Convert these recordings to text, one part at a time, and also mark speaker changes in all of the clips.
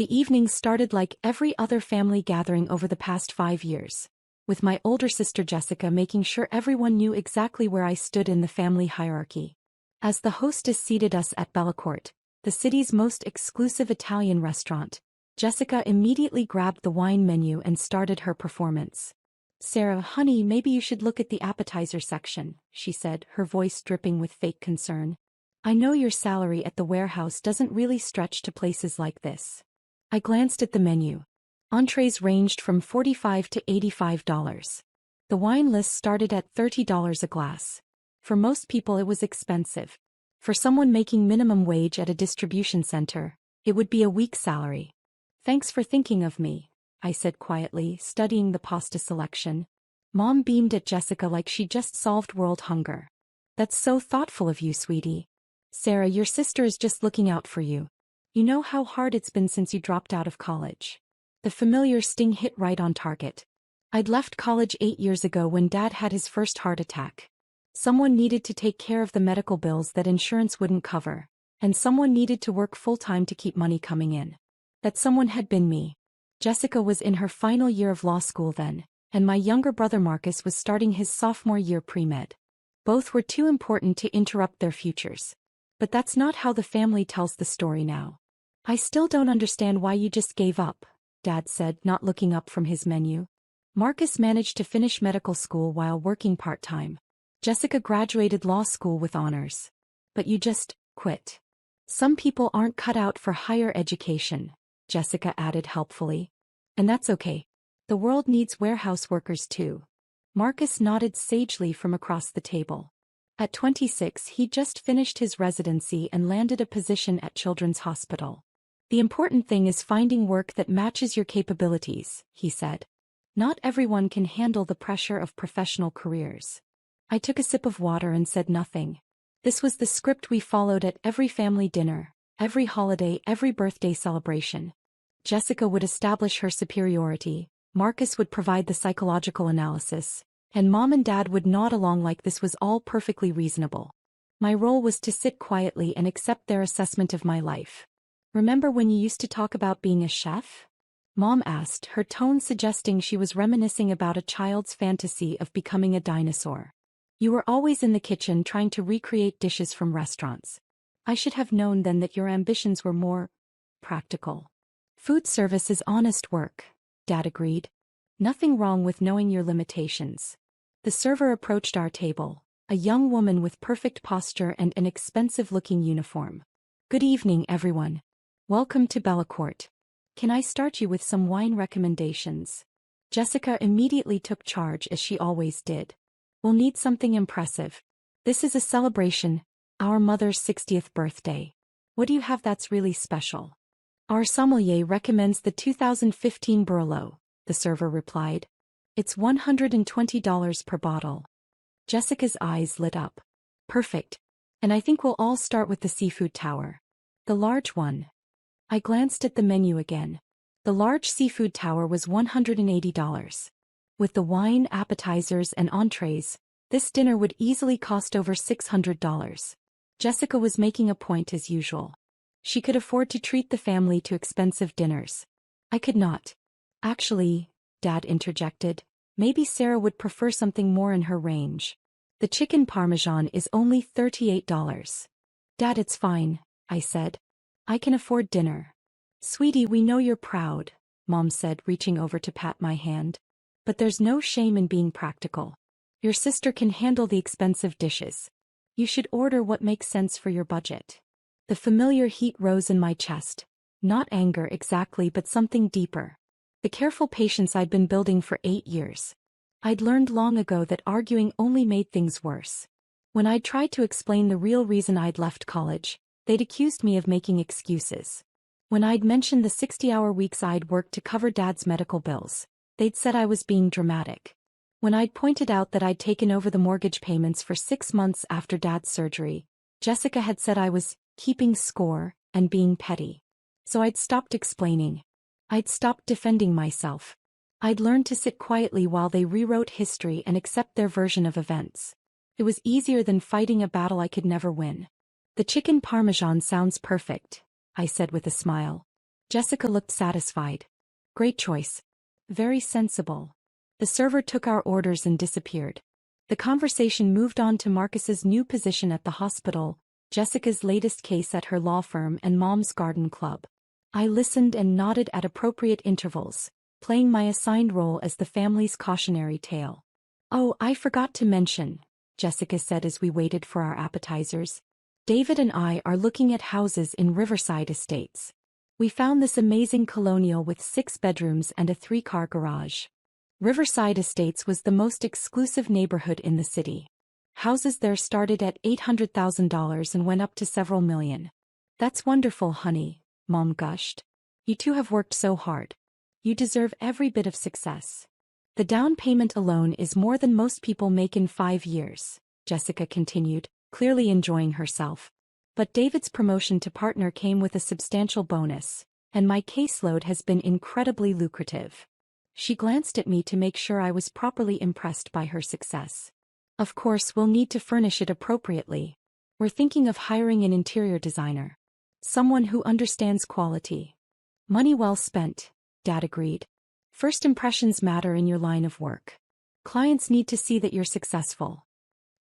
Speaker 1: The evening started like every other family gathering over the past 5 years, with my older sister Jessica making sure everyone knew exactly where I stood in the family hierarchy. As the hostess seated us at Bellacourt, the city's most exclusive Italian restaurant, Jessica immediately grabbed the wine menu and started her performance. "Sarah, honey, maybe you should look at the appetizer section," she said, her voice dripping with fake concern. "I know your salary at the warehouse doesn't really stretch to places like this." I glanced at the menu. Entrees ranged from $45 to $85. The wine list started at $30 a glass. For most people it was expensive. For someone making minimum wage at a distribution center, it would be a week's salary. "Thanks for thinking of me," I said quietly, studying the pasta selection. Mom beamed at Jessica like she just solved world hunger. "That's so thoughtful of you, sweetie. Sarah, your sister is just looking out for you. You know how hard it's been since you dropped out of college." The familiar sting hit right on target. I'd left college 8 years ago when Dad had his first heart attack. Someone needed to take care of the medical bills that insurance wouldn't cover, and someone needed to work full-time to keep money coming in. That someone had been me. Jessica was in her final year of law school then, and my younger brother Marcus was starting his sophomore year pre-med. Both were too important to interrupt their futures. But that's not how the family tells the story now. "I still don't understand why you just gave up," Dad said, not looking up from his menu. "Marcus managed to finish medical school while working part-time. Jessica graduated law school with honors. But you just quit." "Some people aren't cut out for higher education," Jessica added helpfully. "And that's okay. The world needs warehouse workers too." Marcus nodded sagely from across the table. At 26 he'd just finished his residency and landed a position at Children's Hospital. "The important thing is finding work that matches your capabilities," he said. "Not everyone can handle the pressure of professional careers." I took a sip of water and said nothing. This was the script we followed at every family dinner, every holiday, every birthday celebration. Jessica would establish her superiority, Marcus would provide the psychological analysis, and Mom and Dad would nod along like this was all perfectly reasonable. My role was to sit quietly and accept their assessment of my life. "Remember when you used to talk about being a chef?" Mom asked, her tone suggesting she was reminiscing about a child's fantasy of becoming a dinosaur. "You were always in the kitchen trying to recreate dishes from restaurants. I should have known then that your ambitions were more practical." "Food service is honest work," Dad agreed. "Nothing wrong with knowing your limitations." The server approached our table, a young woman with perfect posture and an expensive-looking uniform. "Good evening, everyone. Welcome to Bellacourt. Can I start you with some wine recommendations?" Jessica immediately took charge as she always did. "We'll need something impressive. This is a celebration, our mother's 60th birthday. What do you have that's really special?" "Our sommelier recommends the 2015 Barolo," the server replied. "It's $120 per bottle." Jessica's eyes lit up. "Perfect. And I think we'll all start with the seafood tower. The large one." I glanced at the menu again. The large seafood tower was $180. With the wine, appetizers, and entrees, this dinner would easily cost over $600. Jessica was making a point as usual. She could afford to treat the family to expensive dinners. I could not. "Actually," Dad interjected, "maybe Sarah would prefer something more in her range. The chicken parmesan is only $38. "Dad, it's fine," I said. "I can afford dinner." "Sweetie, we know you're proud," Mom said, reaching over to pat my hand. "But there's no shame in being practical. Your sister can handle the expensive dishes. You should order what makes sense for your budget." The familiar heat rose in my chest. Not anger exactly, but something deeper. The careful patience I'd been building for 8 years. I'd learned long ago that arguing only made things worse. When I'd tried to explain the real reason I'd left college, they'd accused me of making excuses. When I'd mentioned the 60-hour weeks I'd worked to cover Dad's medical bills, they'd said I was being dramatic. When I'd pointed out that I'd taken over the mortgage payments for 6 months after Dad's surgery, Jessica had said I was keeping score and being petty. So I'd stopped explaining. I'd stopped defending myself. I'd learned to sit quietly while they rewrote history and accept their version of events. It was easier than fighting a battle I could never win. "The chicken parmesan sounds perfect," I said with a smile. Jessica looked satisfied. Great choice. Very sensible. The server took our orders and disappeared. The conversation moved on to Marcus's new position at the hospital, Jessica's latest case at her law firm, and Mom's garden club. I listened and nodded at appropriate intervals, playing my assigned role as the family's cautionary tale. "Oh, I forgot to mention," Jessica said as we waited for our appetizers. "David and I are looking at houses in Riverside Estates. We found this amazing colonial with 6 bedrooms and a 3-car garage." Riverside Estates was the most exclusive neighborhood in the city. Houses there started at $800,000 and went up to several million. "That's wonderful, honey," Mom gushed. "You two have worked so hard. You deserve every bit of success. The down payment alone is more than most people make in 5 years," Jessica continued, clearly enjoying herself. "But David's promotion to partner came with a substantial bonus, and my caseload has been incredibly lucrative." She glanced at me to make sure I was properly impressed by her success. "Of course, we'll need to furnish it appropriately. We're thinking of hiring an interior designer. Someone who understands quality." "Money well spent," Dad agreed. "First impressions matter in your line of work. Clients need to see that you're successful."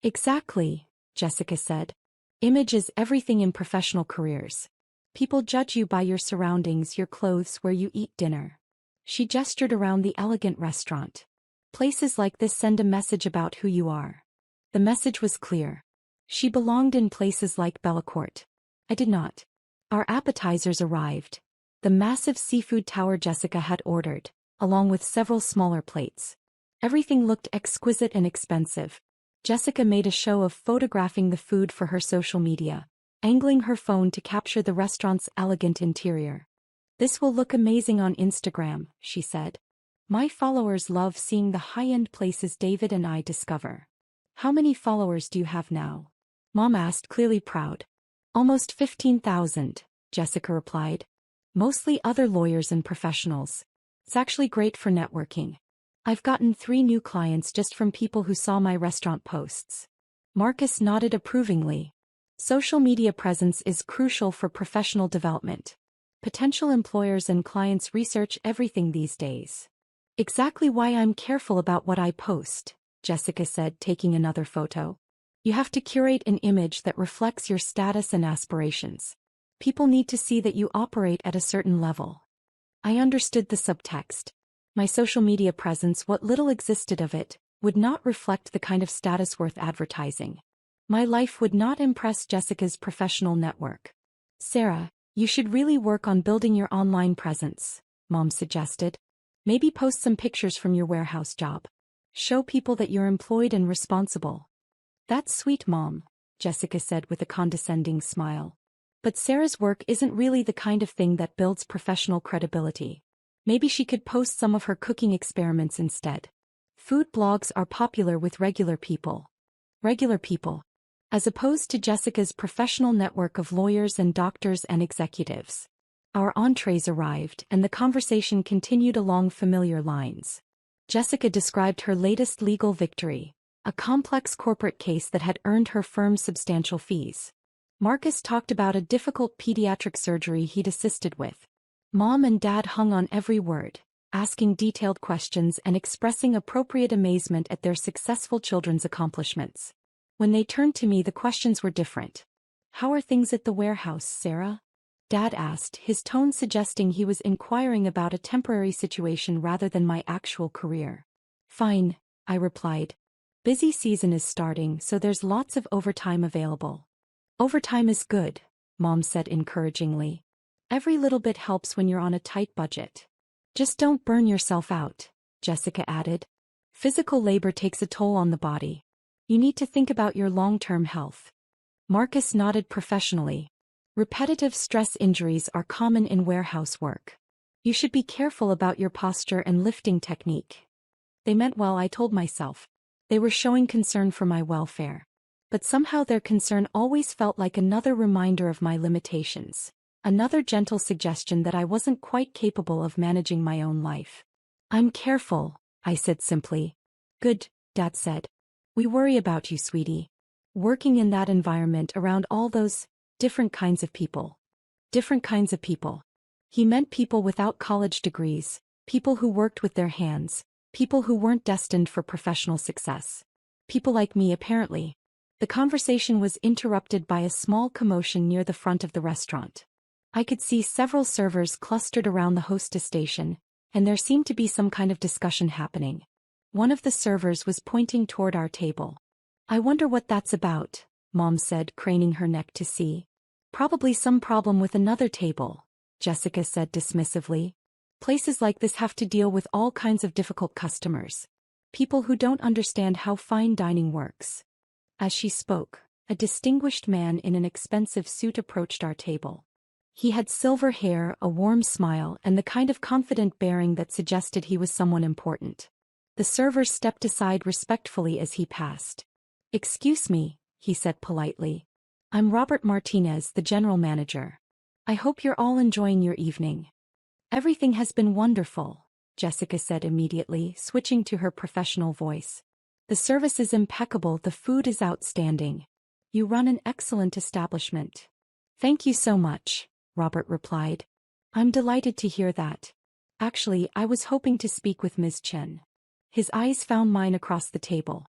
Speaker 1: "Exactly," Jessica said. "Image is everything in professional careers. People judge you by your surroundings, your clothes, where you eat dinner." She gestured around the elegant restaurant. "Places like this send a message about who you are." The message was clear. She belonged in places like Bellacourt. I did not. Our appetizers arrived. The massive seafood tower Jessica had ordered, along with several smaller plates. Everything looked exquisite and expensive. Jessica made a show of photographing the food for her social media, angling her phone to capture the restaurant's elegant interior. "This will look amazing on Instagram," she said. "My followers love seeing the high-end places David and I discover." "How many followers do you have now?" Mom asked, clearly proud. "Almost 15,000, Jessica replied. "Mostly other lawyers and professionals. It's actually great for networking. I've gotten 3 new clients just from people who saw my restaurant posts." Marcus nodded approvingly. Social media presence is crucial for professional development. Potential employers and clients research everything these days. "Exactly why I'm careful about what I post," Jessica said, taking another photo. "You have to curate an image that reflects your status and aspirations. People need to see that you operate at a certain level." I understood the subtext. My social media presence, what little existed of it, would not reflect the kind of status worth advertising. My life would not impress Jessica's professional network. "Sarah, you should really work on building your online presence," Mom suggested. "Maybe post some pictures from your warehouse job. Show people that you're employed and responsible." "That's sweet, Mom," Jessica said with a condescending smile. "But Sarah's work isn't really the kind of thing that builds professional credibility. Maybe she could post some of her cooking experiments instead." Food blogs are popular with regular people. Regular people. As opposed to Jessica's professional network of lawyers and doctors and executives. Our entrees arrived, and the conversation continued along familiar lines. Jessica described her latest legal victory, a complex corporate case that had earned her firm substantial fees. Marcus talked about a difficult pediatric surgery he'd assisted with. Mom and Dad hung on every word, asking detailed questions and expressing appropriate amazement at their successful children's accomplishments. When they turned to me, the questions were different. "How are things at the warehouse, Sarah?" Dad asked, his tone suggesting he was inquiring about a temporary situation rather than my actual career. "Fine," I replied. "Busy season is starting, so there's lots of overtime available." "Overtime is good," Mom said encouragingly. "Every little bit helps when you're on a tight budget." "Just don't burn yourself out," Jessica added. "Physical labor takes a toll on the body. You need to think about your long-term health." Marcus nodded professionally. "Repetitive stress injuries are common in warehouse work. You should be careful about your posture and lifting technique." They meant well, I told myself. They were showing concern for my welfare. But somehow their concern always felt like another reminder of my limitations. Another gentle suggestion that I wasn't quite capable of managing my own life. "I'm careful," I said simply. "Good," Dad said. "We worry about you, sweetie. Working in that environment around all those different kinds of people." Different kinds of people. He meant people without college degrees, people who worked with their hands, people who weren't destined for professional success. People like me, apparently. The conversation was interrupted by a small commotion near the front of the restaurant. I could see several servers clustered around the hostess station, and there seemed to be some kind of discussion happening. One of the servers was pointing toward our table. "I wonder what that's about," Mom said, craning her neck to see. "Probably some problem with another table," Jessica said dismissively. "Places like this have to deal with all kinds of difficult customers. People who don't understand how fine dining works." As she spoke, a distinguished man in an expensive suit approached our table. He had silver hair, a warm smile, and the kind of confident bearing that suggested he was someone important. The server stepped aside respectfully as he passed. "Excuse me," he said politely. "I'm Robert Martinez, the general manager. I hope you're all enjoying your evening." "Everything has been wonderful," Jessica said immediately, switching to her professional voice. "The service is impeccable, the food is outstanding. You run an excellent establishment." "Thank you so much," Robert replied. "I'm delighted to hear that. Actually, I was hoping to speak with Ms. Chen." His eyes found mine across the table.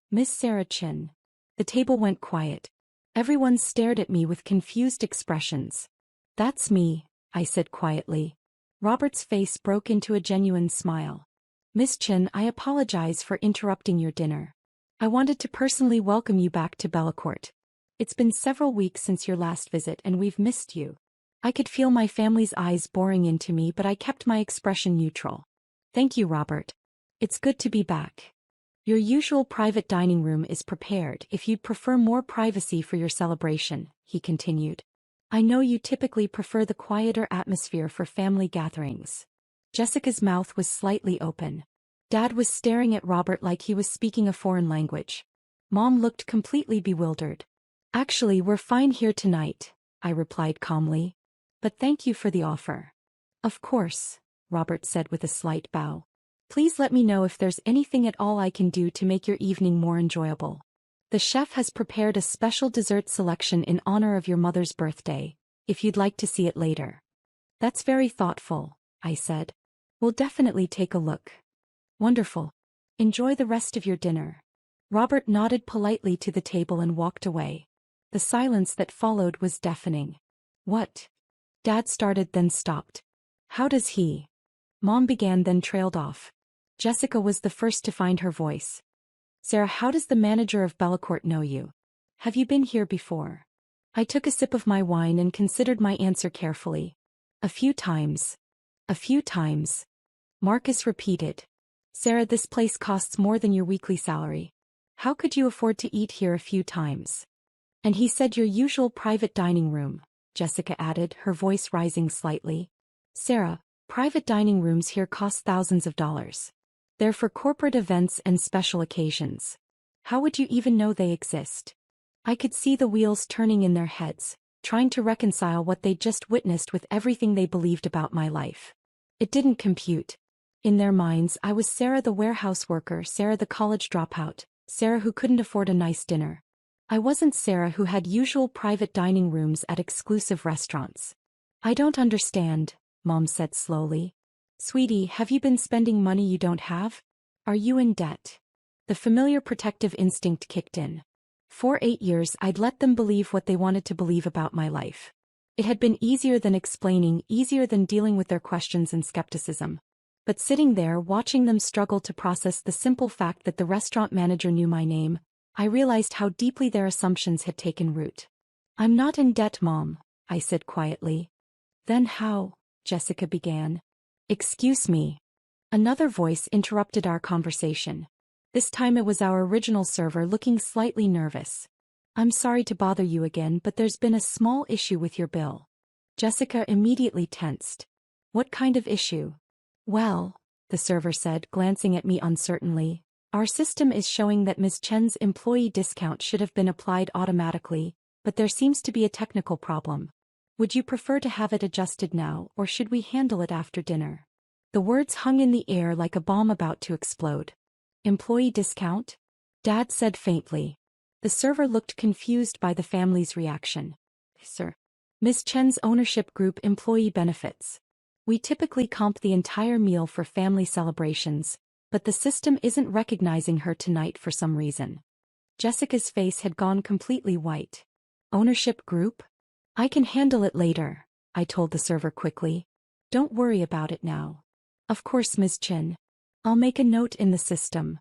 Speaker 1: "Miss Sarah Chen." The table went quiet. Everyone stared at me with confused expressions. "That's me," I said quietly. Robert's face broke into a genuine smile. "Miss Chen, I apologize for interrupting your dinner. I wanted to personally welcome you back to Bellacourt. It's been several weeks since your last visit and we've missed you." I could feel my family's eyes boring into me, but I kept my expression neutral. "Thank you, Robert. It's good to be back. Your usual private dining room is prepared if you'd prefer more privacy for your celebration," he continued. "I know you typically prefer the quieter atmosphere for family gatherings." Jessica's mouth was slightly open. Dad was staring at Robert like he was speaking a foreign language. Mom looked completely bewildered. "Actually, we're fine here tonight," I replied calmly. "But thank you for the offer." "Of course," Robert said with a slight bow. "Please let me know if there's anything at all I can do to make your evening more enjoyable. The chef has prepared a special dessert selection in honor of your mother's birthday, if you'd like to see it later." "That's very thoughtful," I said. "We'll definitely take a look." "Wonderful. Enjoy the rest of your dinner." Robert nodded politely to the table and walked away. The silence that followed was deafening. "What?" Dad started, then stopped. "How does he?" Mom began, then trailed off. Jessica was the first to find her voice. "Sarah, how does the manager of Bellacourt know you? Have you been here before?" I took a sip of my wine and considered my answer carefully. "A few times." "A few times," Marcus repeated. "Sarah, this place costs more than your weekly salary. How could you afford to eat here a few times?" "And he said your usual private dining room," Jessica added, her voice rising slightly. "Sarah, private dining rooms here cost thousands of dollars. They're for corporate events and special occasions. How would you even know they exist?" I could see the wheels turning in their heads, trying to reconcile what they'd just witnessed with everything they believed about my life. It didn't compute. In their minds, I was Sarah the warehouse worker, Sarah the college dropout, Sarah who couldn't afford a nice dinner. I wasn't Sarah who had usual private dining rooms at exclusive restaurants. "I don't understand," Mom said slowly. "Sweetie, have you been spending money you don't have? Are you in debt?" The familiar protective instinct kicked in. For 8 years I'd let them believe what they wanted to believe about my life. It had been easier than explaining, easier than dealing with their questions and skepticism. But sitting there watching them struggle to process the simple fact that the restaurant manager knew my name, I realized how deeply their assumptions had taken root. "I'm not in debt, Mom," I said quietly. "Then how?" Jessica began. "Excuse me." Another voice interrupted our conversation. This time it was our original server, looking slightly nervous. "I'm sorry to bother you again, but there's been a small issue with your bill." Jessica immediately tensed. "What kind of issue?" "Well," the server said, glancing at me uncertainly, "our system is showing that Ms. Chen's employee discount should have been applied automatically, but there seems to be a technical problem. Would you prefer to have it adjusted now, or should we handle it after dinner?" The words hung in the air like a bomb about to explode. "Employee discount?" Dad said faintly. The server looked confused by the family's reaction. "Sir. Ms. Chen's ownership group employee benefits." We typically comp the entire meal for family celebrations, but the system isn't recognizing her tonight for some reason. Jessica's face had gone completely white. Ownership group? I can handle it later, I told the server quickly. Don't worry about it now. Of course, Ms. Chin. I'll make a note in the system.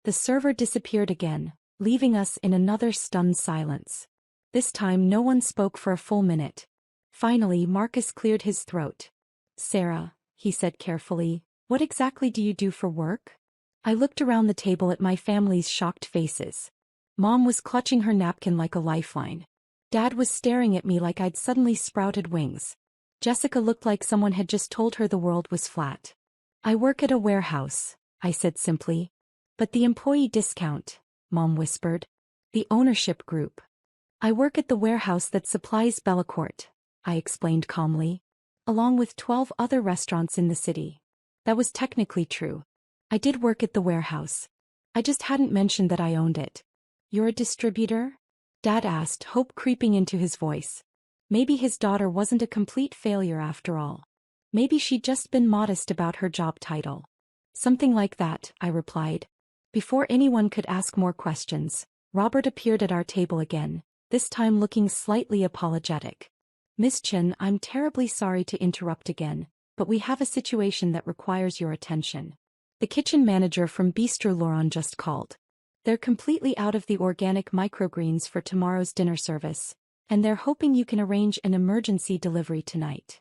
Speaker 1: The server disappeared again, leaving us in another stunned silence. This time no one spoke for a full minute. Finally, Marcus cleared his throat. Sarah, he said carefully, what exactly do you do for work? I looked around the table at my family's shocked faces. Mom was clutching her napkin like a lifeline. Dad was staring at me like I'd suddenly sprouted wings. Jessica looked like someone had just told her the world was flat. I work at a warehouse, I said simply. But the employee discount, Mom whispered. The ownership group. I work at the warehouse that supplies Bellacourt, I explained calmly. Along with 12 other restaurants in the city. That was technically true. I did work at the warehouse. I just hadn't mentioned that I owned it. You're a distributor? Dad asked, hope creeping into his voice. Maybe his daughter wasn't a complete failure after all. Maybe she'd just been modest about her job title. Something like that, I replied. Before anyone could ask more questions, Robert appeared at our table again, this time looking slightly apologetic. Miss Chin, I'm terribly sorry to interrupt again, but we have a situation that requires your attention. The kitchen manager from Bistro Laurent just called. They're completely out of the organic microgreens for tomorrow's dinner service, and they're hoping you can arrange an emergency delivery tonight.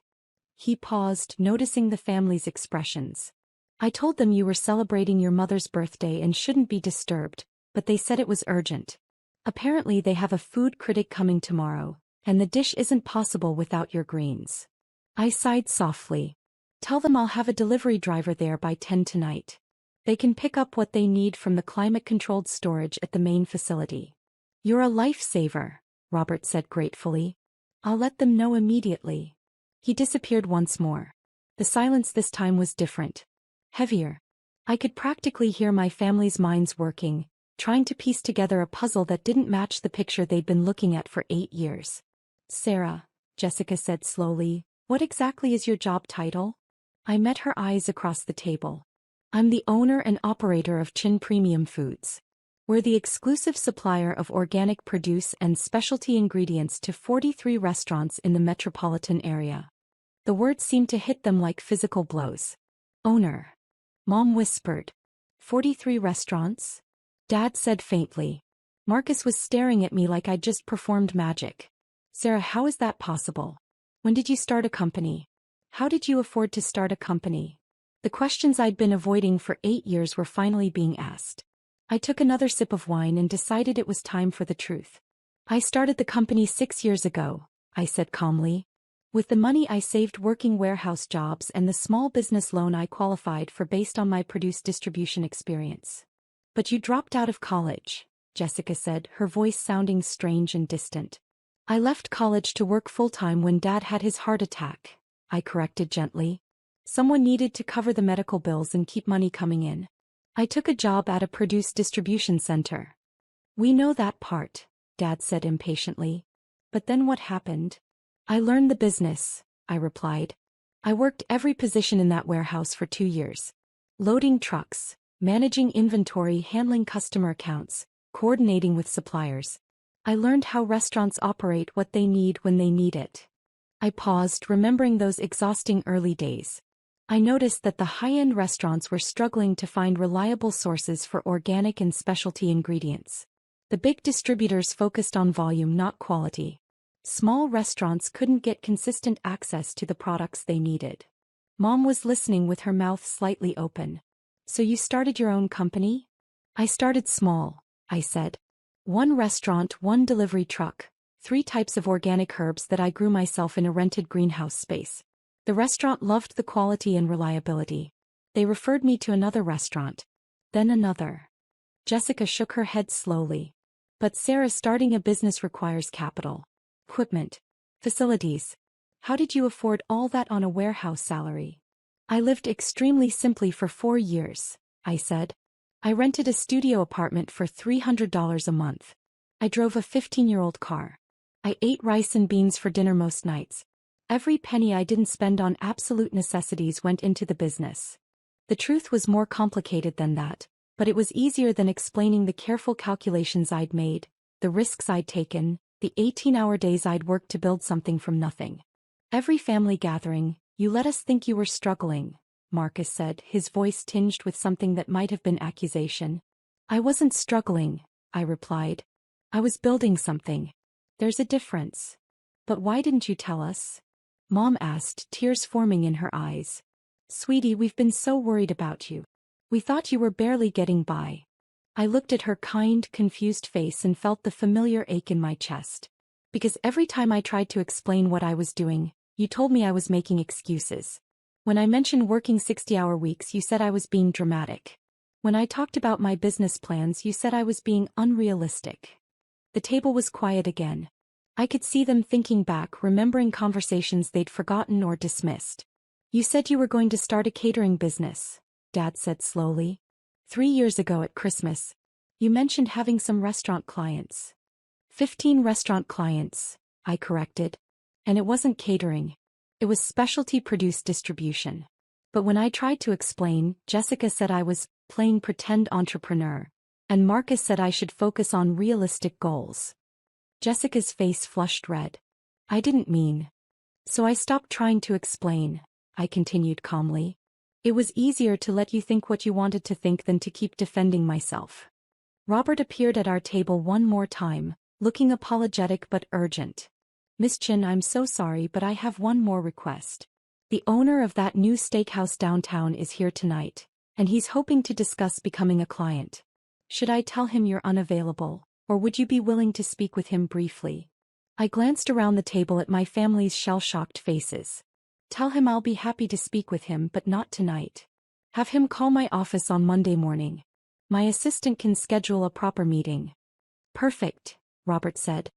Speaker 1: He paused, noticing the family's expressions. I told them you were celebrating your mother's birthday and shouldn't be disturbed, but they said it was urgent. Apparently they have a food critic coming tomorrow, and the dish isn't possible without your greens. I sighed softly. Tell them I'll have a delivery driver there by 10 tonight. They can pick up what they need from the climate-controlled storage at the main facility. You're a lifesaver, Robert said gratefully. I'll let them know immediately. He disappeared once more. The silence this time was different. Heavier. I could practically hear my family's minds working, trying to piece together a puzzle that didn't match the picture they'd been looking at for 8 years. Sarah, Jessica said slowly, what exactly is your job title? I met her eyes across the table. I'm the owner and operator of Chin Premium Foods. We're the exclusive supplier of organic produce and specialty ingredients to 43 restaurants in the metropolitan area. The words seemed to hit them like physical blows. Owner. Mom whispered. 43 restaurants? Dad said faintly. Marcus was staring at me like I'd just performed magic. Sarah, how is that possible? When did you start a company? How did you afford to start a company? The questions I'd been avoiding for 8 years were finally being asked. I took another sip of wine and decided it was time for the truth. I started the company 6 years ago, I said calmly. With the money I saved working warehouse jobs and the small business loan I qualified for based on my produce distribution experience. But you dropped out of college, Jessica said, her voice sounding strange and distant. I left college to work full-time when Dad had his heart attack, I corrected gently. Someone needed to cover the medical bills and keep money coming in. I took a job at a produce distribution center. We know that part, Dad said impatiently. But then what happened? I learned the business, I replied. I worked every position in that warehouse for 2 years. Loading trucks, managing inventory, handling customer accounts, coordinating with suppliers. I learned how restaurants operate, what they need when they need it. I paused, remembering those exhausting early days. I noticed that the high-end restaurants were struggling to find reliable sources for organic and specialty ingredients. The big distributors focused on volume, not quality. Small restaurants couldn't get consistent access to the products they needed. Mom was listening with her mouth slightly open. So you started your own company? I started small, I said. 1 restaurant, 1 delivery truck, 3 types of organic herbs that I grew myself in a rented greenhouse space. The restaurant loved the quality and reliability. They referred me to another restaurant. Then another. Jessica shook her head slowly. But Sarah, starting a business requires capital. Equipment. Facilities. How did you afford all that on a warehouse salary? I lived extremely simply for 4 years, I said. I rented a studio apartment for $300 a month. I drove a 15-year-old car. I ate rice and beans for dinner most nights. Every penny I didn't spend on absolute necessities went into the business. The truth was more complicated than that, but it was easier than explaining the careful calculations I'd made, the risks I'd taken, the 18-hour days I'd worked to build something from nothing. Every family gathering, you let us think you were struggling, Marcus said, his voice tinged with something that might have been accusation. I wasn't struggling, I replied. I was building something. There's a difference. But why didn't you tell us? Mom asked, tears forming in her eyes. Sweetie, we've been so worried about you. We thought you were barely getting by. I looked at her kind, confused face and felt the familiar ache in my chest. Because every time I tried to explain what I was doing, you told me I was making excuses. When I mentioned working 60-hour weeks, you said I was being dramatic. When I talked about my business plans, you said I was being unrealistic. The table was quiet again. I could see them thinking back, remembering conversations they'd forgotten or dismissed. You said you were going to start a catering business, Dad said slowly. 3 years ago at Christmas. You mentioned having some restaurant clients. 15 restaurant clients, I corrected. And it wasn't catering. It was specialty produce distribution. But when I tried to explain, Jessica said I was playing pretend entrepreneur. And Marcus said I should focus on realistic goals. Jessica's face flushed red. I didn't mean. So I stopped trying to explain, I continued calmly. It was easier to let you think what you wanted to think than to keep defending myself. Robert appeared at our table one more time, looking apologetic but urgent. Miss Chin, I'm so sorry, but I have one more request. The owner of that new steakhouse downtown is here tonight, and he's hoping to discuss becoming a client. Should I tell him you're unavailable, or would you be willing to speak with him briefly? I glanced around the table at my family's shell-shocked faces. Tell him I'll be happy to speak with him, but not tonight. Have him call my office on Monday morning. My assistant can schedule a proper meeting. Perfect, Robert said.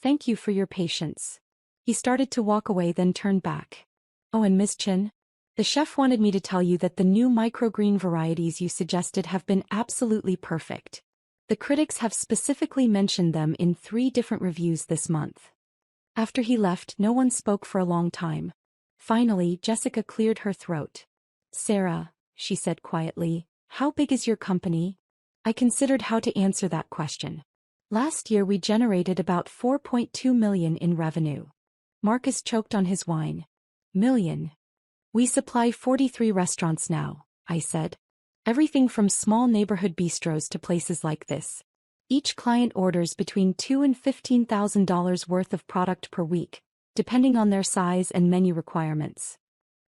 Speaker 1: Thank you for your patience. He started to walk away, then turned back. Oh, and Miss Chin? The chef wanted me to tell you that the new microgreen varieties you suggested have been absolutely perfect. The critics have specifically mentioned them in 3 different reviews this month. After he left, no one spoke for a long time. Finally, Jessica cleared her throat. Sarah, she said quietly, how big is your company? I considered how to answer that question. Last year we generated about $4.2 million in revenue. Marcus choked on his wine. Million. We supply 43 restaurants now, I said. Everything from small neighborhood bistros to places like this. Each client orders between $2,000 and $15,000 worth of product per week, depending on their size and menu requirements.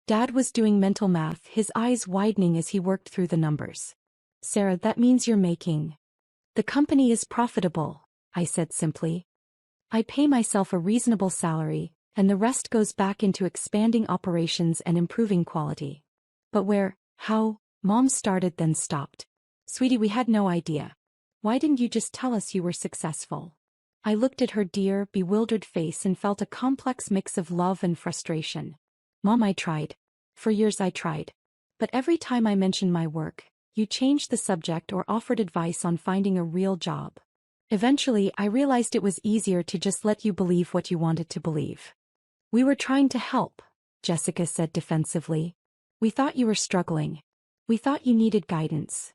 Speaker 1: Dad was doing mental math, his eyes widening as he worked through the numbers. Sarah, that means you're making. The company is profitable, I said simply. I pay myself a reasonable salary, and the rest goes back into expanding operations and improving quality. But where, how? Mom started then stopped. Sweetie, we had no idea. Why didn't you just tell us you were successful? I looked at her dear, bewildered face and felt a complex mix of love and frustration. Mom, I tried. For years I tried. But every time I mentioned my work, you changed the subject or offered advice on finding a real job. Eventually, I realized it was easier to just let you believe what you wanted to believe. We were trying to help, Jessica said defensively. We thought you were struggling. We thought you needed guidance.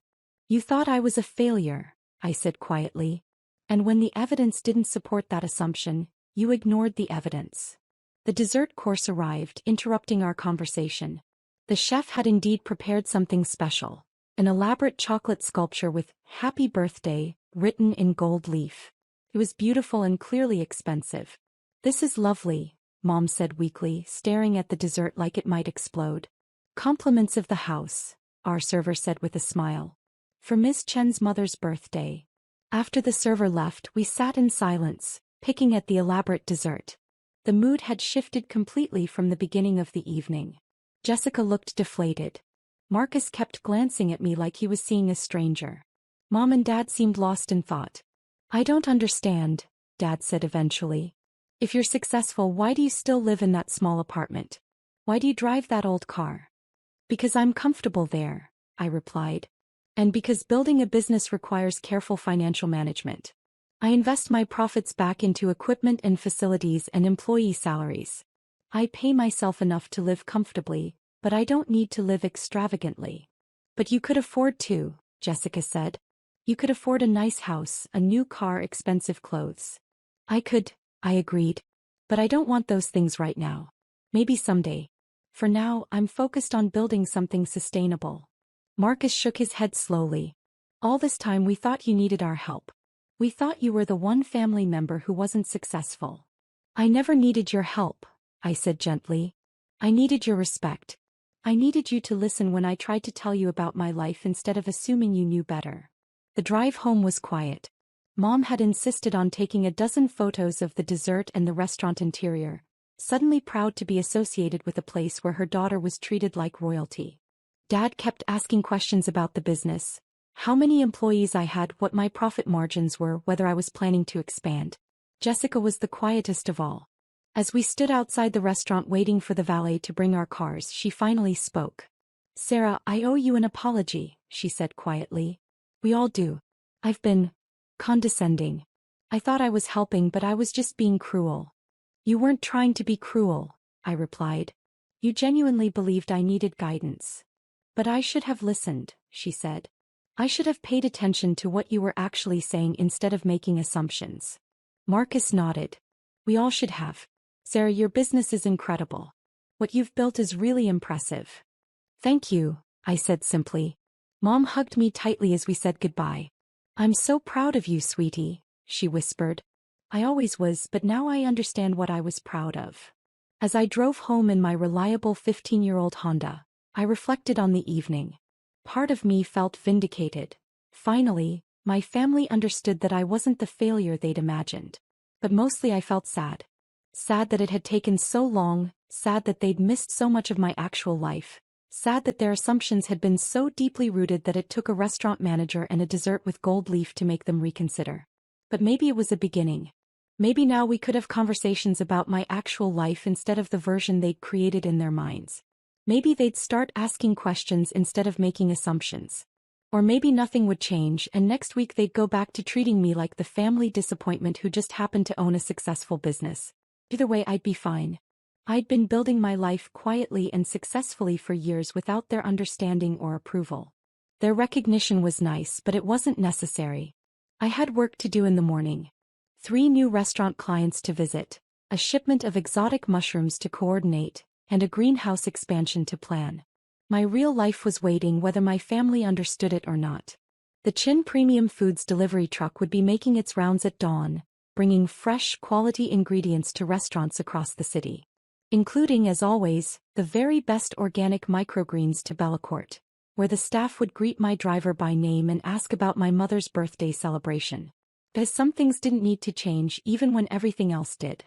Speaker 1: You thought I was a failure, I said quietly. And when the evidence didn't support that assumption, you ignored the evidence. The dessert course arrived, interrupting our conversation. The chef had indeed prepared something special. An elaborate chocolate sculpture with "Happy Birthday" written in gold leaf. It was beautiful and clearly expensive. This is lovely, Mom said weakly, staring at the dessert like it might explode. Compliments of the house, our server said with a smile. For Miss Chen's mother's birthday. After the server left, we sat in silence, picking at the elaborate dessert. The mood had shifted completely from the beginning of the evening. Jessica looked deflated. Marcus kept glancing at me like he was seeing a stranger. Mom and Dad seemed lost in thought. I don't understand, Dad said eventually. If you're successful, why do you still live in that small apartment? Why do you drive that old car? Because I'm comfortable there, I replied. And because building a business requires careful financial management. I invest my profits back into equipment and facilities and employee salaries. I pay myself enough to live comfortably, but I don't need to live extravagantly. But you could afford to, Jessica said. You could afford a nice house, a new car, expensive clothes. I could, I agreed. But I don't want those things right now. Maybe someday. For now, I'm focused on building something sustainable. Marcus shook his head slowly. All this time we thought you needed our help. We thought you were the one family member who wasn't successful. I never needed your help, I said gently. I needed your respect. I needed you to listen when I tried to tell you about my life instead of assuming you knew better. The drive home was quiet. Mom had insisted on taking a dozen photos of the dessert and the restaurant interior, suddenly proud to be associated with a place where her daughter was treated like royalty. Dad kept asking questions about the business. How many employees I had, what my profit margins were, whether I was planning to expand. Jessica was the quietest of all. As we stood outside the restaurant waiting for the valet to bring our cars, she finally spoke. Sarah, I owe you an apology, she said quietly. We all do. I've been condescending. I thought I was helping, but I was just being cruel. You weren't trying to be cruel, I replied. You genuinely believed I needed guidance. But I should have listened, she said. I should have paid attention to what you were actually saying instead of making assumptions. Marcus nodded. We all should have. Sarah, your business is incredible. What you've built is really impressive. Thank you, I said simply. Mom hugged me tightly as we said goodbye. I'm so proud of you, sweetie, she whispered. I always was, but now I understand what I was proud of. As I drove home in my reliable 15-year-old Honda, I reflected on the evening. Part of me felt vindicated. Finally, my family understood that I wasn't the failure they'd imagined. But mostly I felt sad. Sad that it had taken so long, sad that they'd missed so much of my actual life, sad that their assumptions had been so deeply rooted that it took a restaurant manager and a dessert with gold leaf to make them reconsider. But maybe it was a beginning. Maybe now we could have conversations about my actual life instead of the version they'd created in their minds. Maybe they'd start asking questions instead of making assumptions. Or maybe nothing would change and next week they'd go back to treating me like the family disappointment who just happened to own a successful business. Either way, I'd be fine. I'd been building my life quietly and successfully for years without their understanding or approval. Their recognition was nice, but it wasn't necessary. I had work to do in the morning. 3 new restaurant clients to visit, a shipment of exotic mushrooms to coordinate, and a greenhouse expansion to plan. My real life was waiting whether my family understood it or not. The Chin Premium Foods delivery truck would be making its rounds at dawn, bringing fresh, quality ingredients to restaurants across the city. Including, as always, the very best organic microgreens to Bellacourt, where the staff would greet my driver by name and ask about my mother's birthday celebration. Because some things didn't need to change even when everything else did.